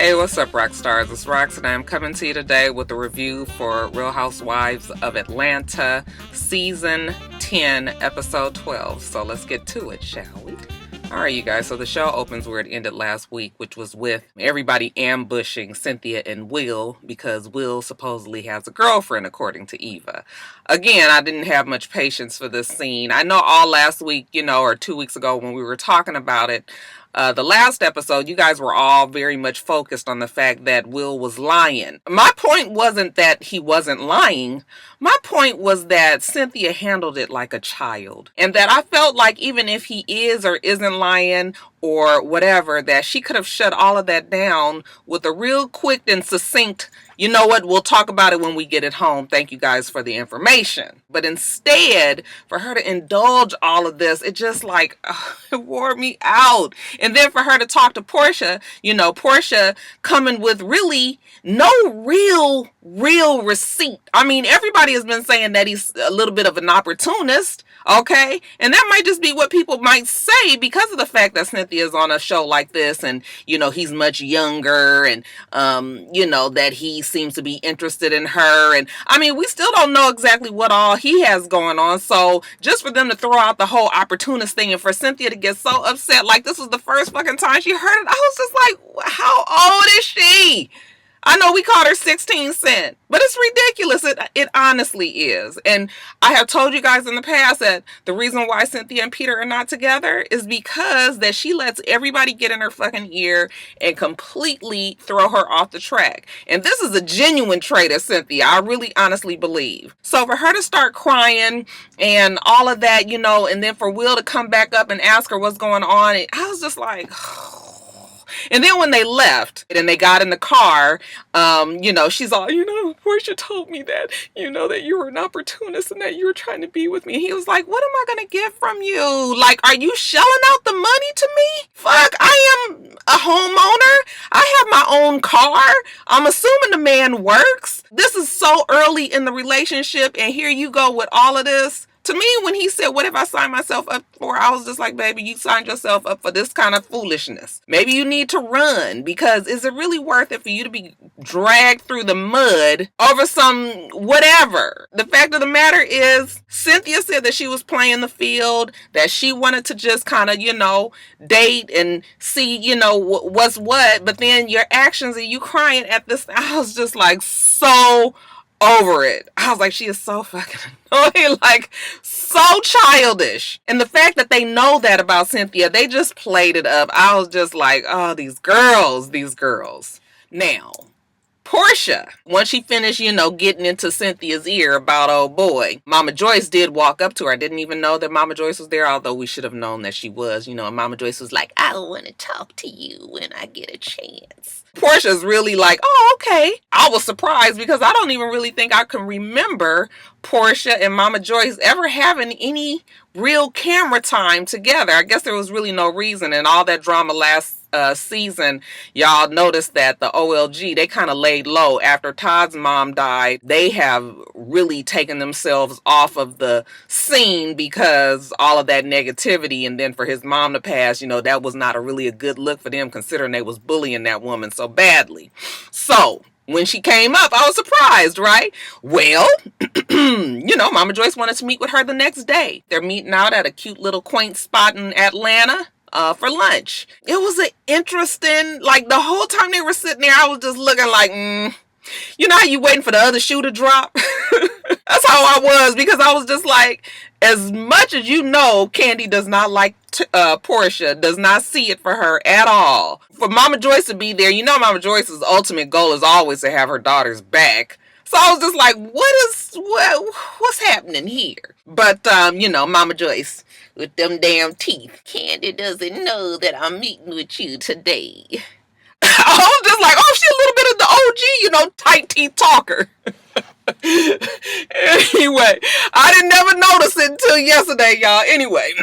Hey, what's up, rock stars? It's Rox, and I'm coming to you today with a review for Real Housewives of Atlanta, Season 10, Episode 12. So let's get to it, shall we? Alright, you guys, so the show opens where it ended last week, which was with everybody ambushing Cynthia and Will because Will supposedly has a girlfriend, according to Eva. Again, I didn't have much patience for this scene. I know all last week, or 2 weeks ago when we were talking about it, the last episode, you guys were all very much focused on the fact that Will was lying. My point wasn't that he wasn't lying. My point was that Cynthia handled it like a child. And that I felt like even if he is or isn't lying or whatever, that she could have shut all of that down with a real quick and succinct, you know what, we'll talk about it when we get it home. Thank you guys for the information. But instead, for her to indulge all of this, it just it wore me out. And then for her to talk to Porsha, Porsha coming with really no real receipt. I mean, everybody has been saying that he's a little bit of an opportunist. Okay, and that might just be what people might say because of the fact that Cynthia's on a show like this, and he's much younger, and that he seems to be interested in her, and I mean, we still don't know exactly what all he has going on. So just for them to throw out the whole opportunist thing, and for Cynthia to get so upset, like this was the first fucking time she heard it, I was just like, how old is she? I know we called her 16 Cent, but it's ridiculous. It honestly is. And I have told you guys in the past that the reason why Cynthia and Peter are not together is because that she lets everybody get in her fucking ear and completely throw her off the track. And this is a genuine trait of Cynthia, I really honestly believe. So for her to start crying and all of that, and then for Will to come back up and ask her what's going on, I was just like... And then when they left and they got in the car, she's all, Porsha told me that, that you were an opportunist and that you were trying to be with me. And he was like, what am I going to get from you? Like, are you shelling out the money to me? Fuck, I am a homeowner. I have my own car. I'm assuming the man works. This is so early in the relationship. And here you go with all of this. To me, when he said, what if I signed myself up for? I was just like, baby, you signed yourself up for this kind of foolishness. Maybe you need to run, because is it really worth it for you to be dragged through the mud over some whatever? The fact of the matter is, Cynthia said that she was playing the field, that she wanted to just kind of, date and see, what's what. But then your actions and you crying at this, I was just like so over it. I was like, she is so fucking annoying, like so childish. And the fact that they know that about Cynthia, they just played it up. I was just like, oh, these girls. Now, Porsha, once she finished, getting into Cynthia's ear about old boy, Mama Joyce did walk up to her. I didn't even know that Mama Joyce was there, although we should have known that she was, and Mama Joyce was like, I want to talk to you when I get a chance. Porsha's really like, oh, okay. I was surprised because I don't even really think I can remember Porsha and Mama Joyce ever having any real camera time together. I guess there was really no reason, and all that drama last season, y'all noticed that the OLG, they kind of laid low after Todd's mom died. They have really taken themselves off of the scene because all of that negativity, and then for his mom to pass, that was not a good look for them, considering they was bullying that woman so badly. So when she came up, I was surprised, right? Well, Mama Joyce wanted to meet with her the next day. They're meeting out at a cute little quaint spot in Atlanta for lunch. It was an interesting, the whole time they were sitting there, I was just looking like, you know how you waiting for the other shoe to drop? That's how I was, because I was just like, as much as Candy does not like Porsha, does not see it for her at all. For Mama Joyce to be there, Mama Joyce's ultimate goal is always to have her daughters back. So I was just like, what's happening here? But, Mama Joyce, with them damn teeth, Candy doesn't know that I'm meeting with you today. I was just like, oh, she's a little bit of the OG, tight teeth talker. Anyway, I didn't never notice it until yesterday, y'all. Anyway,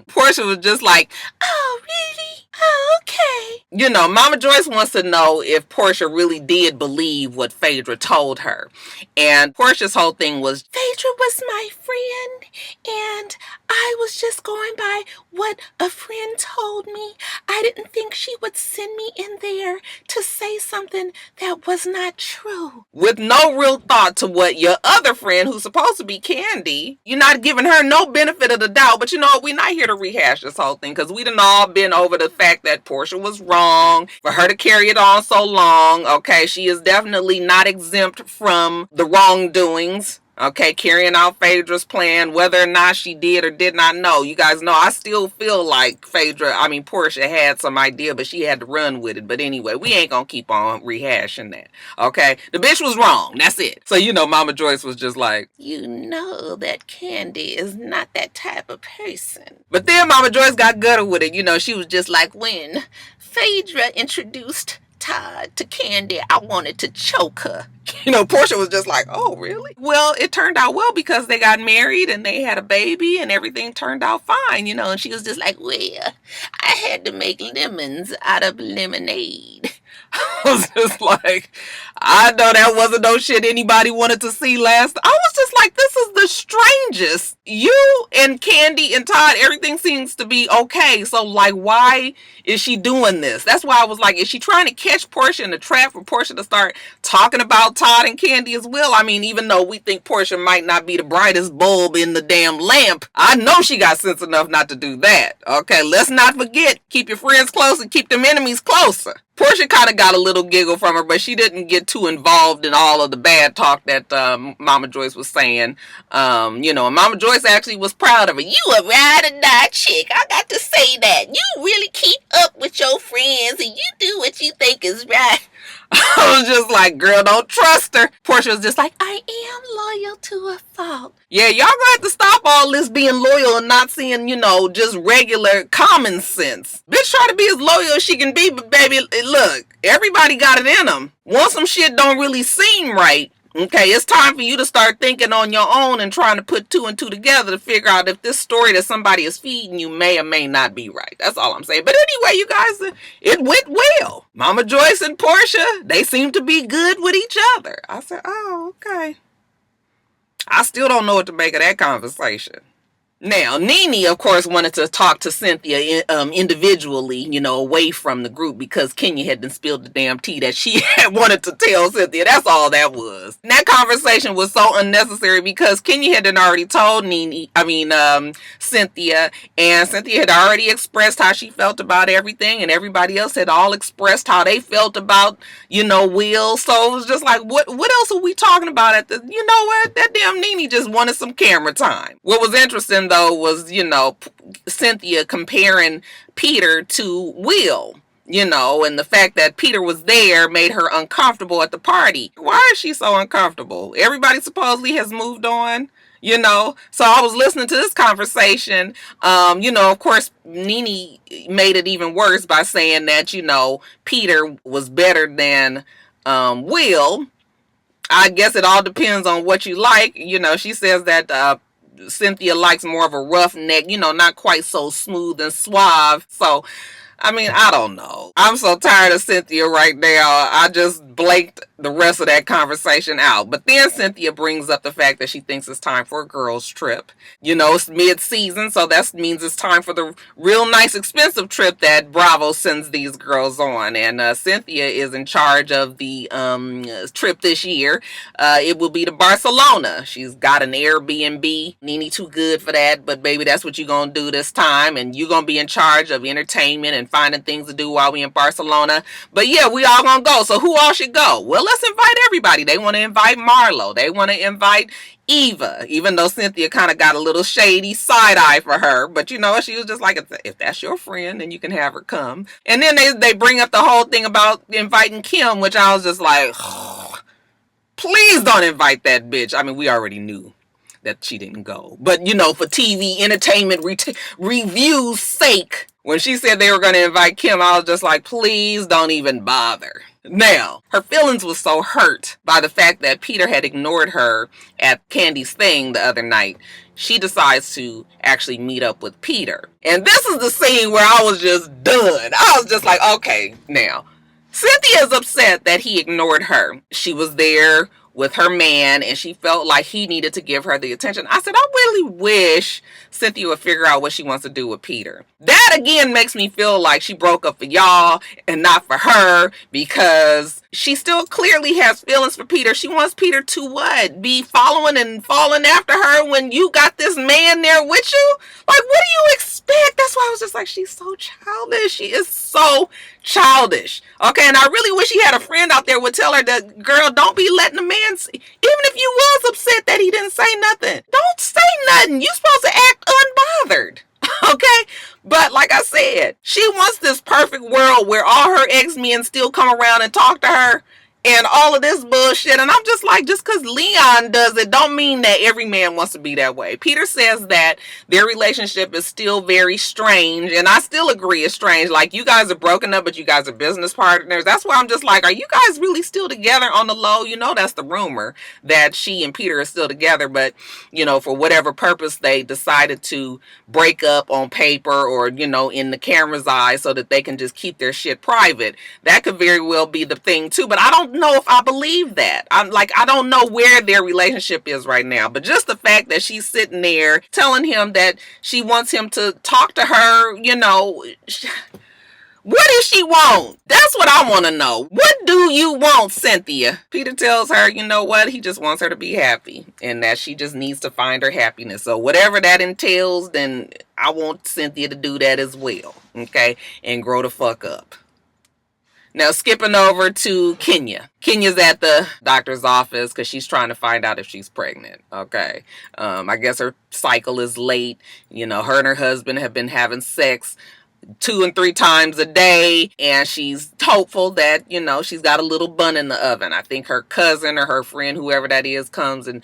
Porsha was just like, oh, really? Oh, okay. You know, Mama Joyce wants to know if Porsha really did believe what Phaedra told her. And Porsha's whole thing was, Phaedra was my friend, and I was just going by what a friend told me. I didn't think she would send me in there to say something that was not true. With no real thought to what your other friend, who's supposed to be Candy, you're not giving her no benefit of the doubt. But you know what? We're not here to rehash this whole thing, because we done all been over the fact that Porsha was wrong for her to carry it on so long. Okay, she is definitely not exempt from the wrongdoings. Okay, carrying out Phaedra's plan, whether or not she did or did not know. You guys know I still feel like Porsha had some idea, but she had to run with it. But anyway, we ain't gonna keep on rehashing that. Okay, the bitch was wrong. That's it. So, you know, Mama Joyce was just like, you know that Candy is not that type of person. But then Mama Joyce got gutted with it. You know, she was just like, when Phaedra introduced Todd to Candy, I wanted to choke her. You know, Porsha was just like, oh, really? Well, it turned out well because they got married and they had a baby and everything turned out fine, you know. And she was just like, well, I had to make lemons out of lemonade. I was just like, I know that wasn't no shit anybody wanted to see last. I was just like, this is the strangest. You and Candy and Todd, everything seems to be okay. So, like, why is she doing this? That's why I was like, is she trying to catch Porsha in the trap for Porsha to start talking about Todd and Candy as well? I mean, even though we think Porsha might not be the brightest bulb in the damn lamp, I know she got sense enough not to do that. Okay, let's not forget, keep your friends close and keep them enemies closer. Porsha kind of got a little giggle from her, but she didn't get too involved in all of the bad talk that Mama Joyce was saying. You know, and Mama Joyce actually was proud of her. You a ride or die chick. I got to say that. You really keep up with your friends and you do what you think is right. I was just like, girl, don't trust her. Porsha was just like, I am loyal to a fault. Yeah, y'all gonna have to stop all this being loyal and not seeing, you know, just regular common sense. Bitch try to be as loyal as she can be, but baby, look, everybody got it in them. Once some shit don't really seem right, okay, it's time for you to start thinking on your own and trying to put two and two together to figure out if this story that somebody is feeding you may or may not be right. That's all I'm saying. But anyway, you guys, it went well. Mama Joyce and Porsha, they seem to be good with each other. I said, oh, okay. I still don't know what to make of that conversation. Now, Nene, of course, wanted to talk to Cynthia individually, you know, away from the group because Kenya had been spilled the damn tea that she had wanted to tell Cynthia. That's all that was. And that conversation was so unnecessary because Kenya had already told Cynthia, and Cynthia had already expressed how she felt about everything, and everybody else had all expressed how they felt about, you know, Will. So it was just like, what else are we talking about at the, you know what? That damn Nene just wanted some camera time. What was interesting though was, you know, Cynthia comparing Peter to Will, you know, and the fact that Peter was there made her uncomfortable at the party. Why is she so uncomfortable? Everybody supposedly has moved on, you know. So I was listening to this conversation. You know, of course, Nene made it even worse by saying that, you know, Peter was better than Will. I guess it all depends on what you like. You know, she says that Cynthia likes more of a rough neck, you know, not quite so smooth and suave. So, I mean, I don't know. I'm so tired of Cynthia right now. I just blanked the rest of that conversation out. But then Cynthia brings up the fact that she thinks it's time for a girls' trip. You know, it's mid-season, so that means it's time for the real nice expensive trip that Bravo sends these girls on. And Cynthia is in charge of the trip this year. It will be to Barcelona. She's got an Airbnb. Nene too good for that, but baby, that's what you're going to do this time. And you're going to be in charge of entertainment and finding things to do while we in Barcelona. But yeah, we all going to go. So who all should go? Well, let's invite everybody. They want to invite Marlo. They want to invite Eva, even though Cynthia kind of got a little shady side eye for her. But you know, she was just like, if that's your friend, then you can have her come. And then they bring up the whole thing about inviting Kim, which I was just like, oh, please don't invite that bitch. I mean, we already knew that she didn't go. But you know, for TV entertainment review's sake, when she said they were going to invite Kim, I was just like, please don't even bother. Now, her feelings was so hurt by the fact that Peter had ignored her at Candy's thing the other night. She decides to actually meet up with Peter. And this is the scene where I was just done. I was just like, okay, now. Cynthia's upset that he ignored her. She was there with her man and she felt like he needed to give her the attention. I said, I really wish Cynthia would figure out what she wants to do with Peter. That again makes me feel like she broke up for y'all and not for her, because she still clearly has feelings for Peter. She wants Peter to what? Be following and falling after her when you got this man there with you? Like, what do you expect? That's why I was just like, she's so childish. She is so childish. Okay, and I really wish she had a friend out there would tell her that, girl, don't be letting the man see. Even if you was upset that he didn't say nothing, don't say nothing. You're supposed to act unbothered. Okay, but like I said, she wants this perfect world where all her ex-men still come around and talk to her and all of this bullshit. And I'm just like, just because Leon does it don't mean that every man wants to be that way. Peter says that their relationship is still very strange, and I still agree it's strange. Like, you guys are broken up, but you guys are business partners. That's why I'm just like, are you guys really still together on the low? You know, that's the rumor, that she and Peter are still together, but, you know, for whatever purpose they decided to break up on paper or, you know, in the camera's eyes so that they can just keep their shit private. That could very well be the thing too, but I don't know if I believe that. I don't know where their relationship is right now, but just the fact that she's sitting there telling him that she wants him to talk to her, you know, what does she want? That's what I want to know. What do you want, Cynthia? Peter tells her, you know what? He just wants her to be happy and that she just needs to find her happiness. So whatever that entails, then I want Cynthia to do that as well. Okay? And grow the fuck up. Now, skipping over to Kenya. Kenya's at the doctor's office because she's trying to find out if she's pregnant. Okay. I guess her cycle is late. You know, her and her husband have been having sex 2 and 3 times a day, and she's hopeful that, you know, she's got a little bun in the oven. I think her cousin or her friend, whoever that is, comes and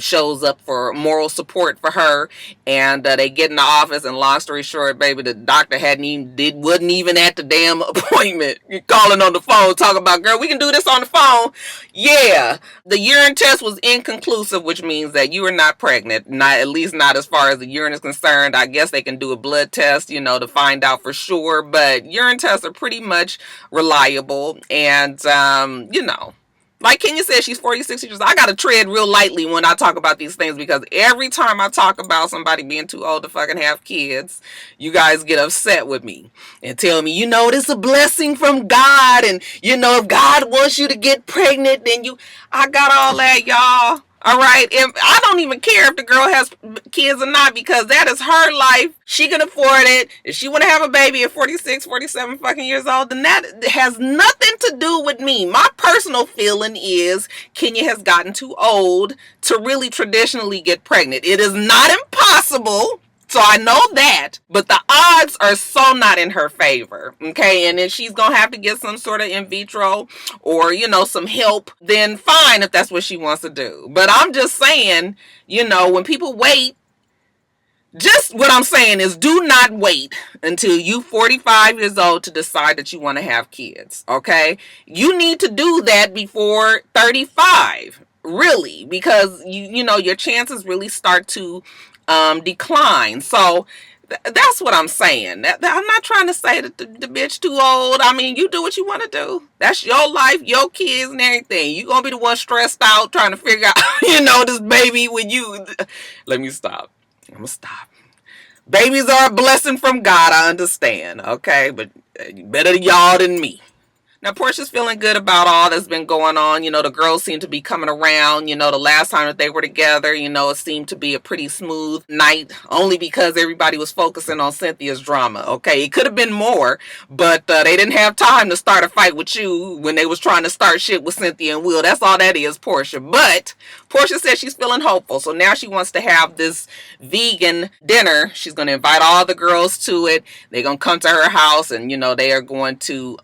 shows up for moral support for her, and they get in the office, and long story short, baby, the doctor wasn't even at the damn appointment. You're calling on the phone, talking about, girl, we can do this on the phone. Yeah, the urine test was inconclusive, which means that you are not pregnant, at least not as far as the urine is concerned. I guess they can do a blood test, you know, to find out for sure, but urine tests are pretty much reliable. And you know, like Kenya said, she's 46 years old. I gotta tread real lightly when I talk about these things, because every time I talk about somebody being too old to fucking have kids, you guys get upset with me and tell me, you know, this is a blessing from God, and you know, if God wants you to get pregnant, then I got all that, y'all. All right, if I don't even care if the girl has kids or not, because that is her life. She can afford it. If she want to have a baby at 46, 47 fucking years old, then that has nothing to do with me. My personal feeling is Kenya has gotten too old to really traditionally get pregnant. It is not impossible. So I know that, but the odds are so not in her favor, okay? And then she's going to have to get some sort of in vitro or, you know, some help, then fine if that's what she wants to do. But I'm just saying, you know, when people wait, just what I'm saying is, do not wait until you 45 years old to decide that you want to have kids, okay? You need to do that before 35, really, because, you know, your chances really start to decline. So that's what I'm saying. I'm not trying to say that the bitch too old. I mean, you do what you want to do. That's your life, your kids, and everything. You gonna be the one stressed out trying to figure out, you know, this baby when you. Let me stop. I'm gonna stop. Babies are a blessing from God, I understand, okay? But better y'all than me. Now, Porsha's feeling good about all that's been going on. You know, the girls seem to be coming around. You know, the last time that they were together, you know, it seemed to be a pretty smooth night, only because everybody was focusing on Cynthia's drama, okay? It could have been more, but they didn't have time to start a fight with you when they was trying to start shit with Cynthia and Will. That's all that is, Porsha. But Porsha says she's feeling hopeful, so now she wants to have this vegan dinner. She's going to invite all the girls to it. They're going to come to her house, and, you know, they are going to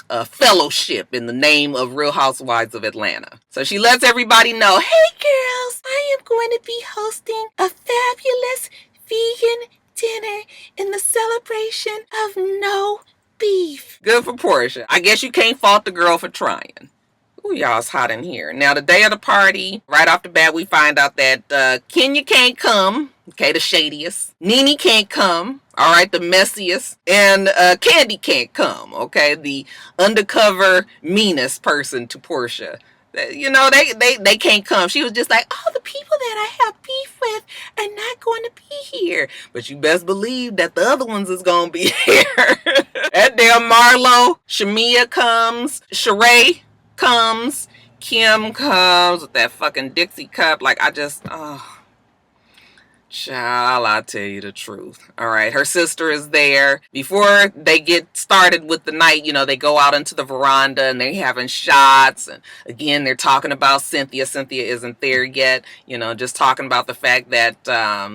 a fellowship in the name of Real Housewives of Atlanta. So she lets everybody know, hey girls, I am going to be hosting a fabulous vegan dinner in the celebration of no beef. Good for Porsha. I guess you can't fault the girl for trying. Ooh, y'all, it's hot in here. Now, the day of the party, right off the bat, we find out that Kenya can't come. Okay, the shadiest. Nene can't come. All right, the messiest. And Candy can't come. Okay, the undercover meanest person to Porsha. You know, they can't come. She was just like, oh, the people that I have beef with are not going to be here. But you best believe that the other ones is going to be here. That damn Marlo. Shamia comes. Sheree comes. Kim comes with that fucking Dixie cup. Like, child, I'll tell you the truth. All right, her sister is there. Before they get started with the night, you know, they go out into the veranda and they're having shots. And again, they're talking about Cynthia. Cynthia isn't there yet. You know, just talking about the fact that,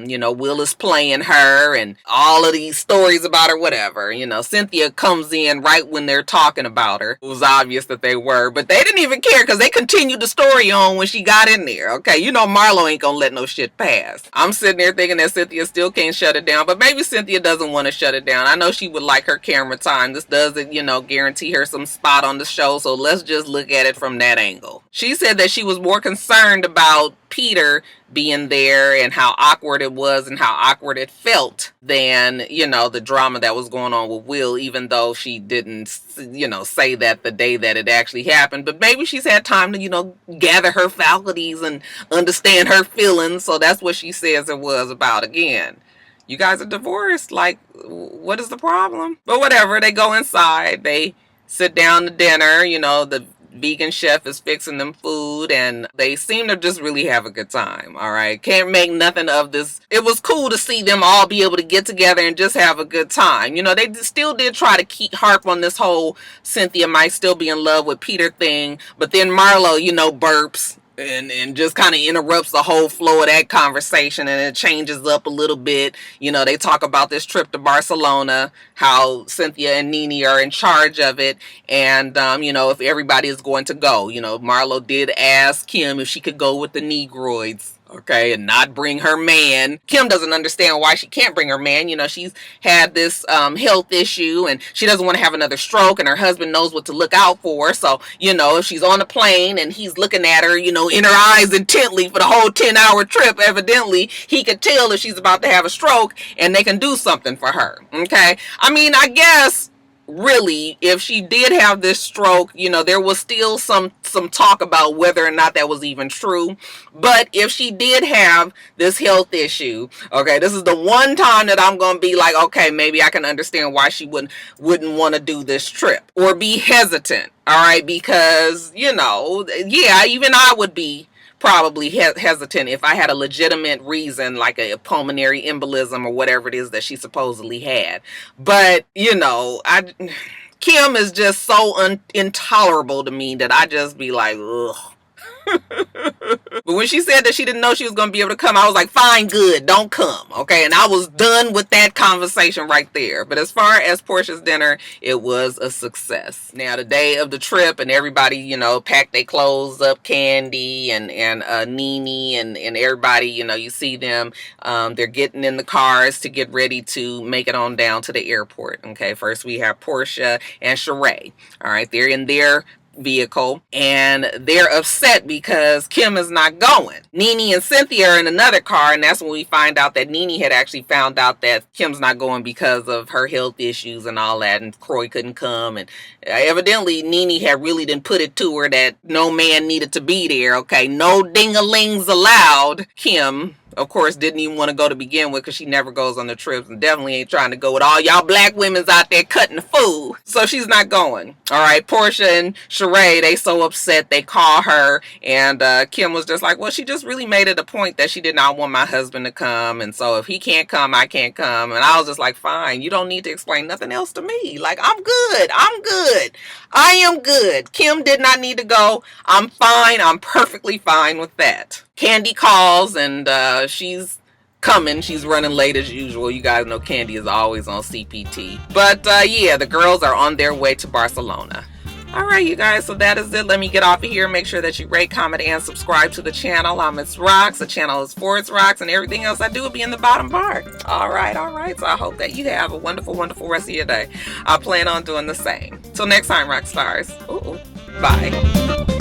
you know, Will is playing her and all of these stories about her, whatever. You know, Cynthia comes in right when they're talking about her. It was obvious that they were, but they didn't even care because they continued the story on when she got in there. Okay, you know, Marlo ain't gonna let no shit pass. I'm sitting there thinking that Cynthia still can't shut it down, but maybe Cynthia doesn't want to shut it down. I know she would like her camera time. This doesn't, you know, guarantee her some spot on the show, so let's just look at it from that angle. She said that she was more concerned about Peter being there and how awkward it was and how awkward it felt than, you know, the drama that was going on with Will, even though she didn't, you know, say that the day that it actually happened. But maybe she's had time to, you know, gather her faculties and understand her feelings. So that's what she says it was about. Again, you guys are divorced. Like, what is the problem? But whatever, they go inside, they sit down to dinner, you know, the vegan chef is fixing them food and they seem to just really have a good time. All right, can't make nothing of this. It was cool to see them all be able to get together and just have a good time. You know, they still did try to keep harp on this whole Cynthia might still be in love with Peter thing, but then Marlo, you know, burps and just kind of interrupts the whole flow of that conversation, and it changes up a little bit. You know, they talk about this trip to Barcelona, how Cynthia and Nene are in charge of it, and you know, if everybody is going to go. You know, Marlo did ask Kim if she could go with the Negroids, okay, and not bring her man. Kim doesn't understand why she can't bring her man. You know, she's had this health issue and she doesn't want to have another stroke, and her husband knows what to look out for. So, you know, if she's on the plane and he's looking at her, you know, in her eyes intently for the whole 10-hour trip, evidently he could tell if she's about to have a stroke and they can do something for her. Okay, I mean, I guess really, if she did have this stroke, you know, there was still some talk about whether or not that was even true. But if she did have this health issue, okay, this is the one time that I'm gonna be like, okay, maybe I can understand why she wouldn't want to do this trip or be hesitant. All right, because, you know, yeah, even I would be probably hesitant if I had a legitimate reason, like a pulmonary embolism or whatever it is that she supposedly had. But, you know, Kim is just so intolerable to me that I just be like, ugh. But when she said that she didn't know she was going to be able to come, I was like, fine, good, don't come. Okay, and I was done with that conversation right there. But as far as Porsha's dinner, it was a success. Now, the day of the trip, and everybody, you know, packed their clothes up, Candy and Nene and everybody, you know, you see them, they're getting in the cars to get ready to make it on down to the airport. Okay, first we have Porsha and Sheree. All right, they're in their vehicle and they're upset because Kim is not going. Nene and Cynthia are in another car, and that's when we find out that Nene had actually found out that Kim's not going because of her health issues and all that, and Croy couldn't come, and evidently Nene had really didn't put it to her that no man needed to be there. Okay, no ding-a-lings allowed. Kim, of course, didn't even want to go to begin with because she never goes on the trips and definitely ain't trying to go with all y'all black women's out there cutting the food. So she's not going. All right, Porsha and Sheree, they so upset they call her, and Kim was just like, well, she just really made it a point that she did not want my husband to come, and so if he can't come, I can't come. And I was just like, fine, you don't need to explain nothing else to me. Like, I'm good. I am good. Kim did not need to go. I'm fine. I'm perfectly fine with that. Candy calls, and she's coming. She's running late as usual. You guys know Candy is always on CPT. But yeah, the girls are on their way to Barcelona. All right, you guys, so that is it. Let me get off of here. Make sure that you rate, comment, and subscribe to the channel. I'm itsrox. The channel is for itsrox, and everything else I do will be in the bottom part. All right. So I hope that you have a wonderful, wonderful rest of your day. I plan on doing the same. Till next time, rock stars. Ooh, bye.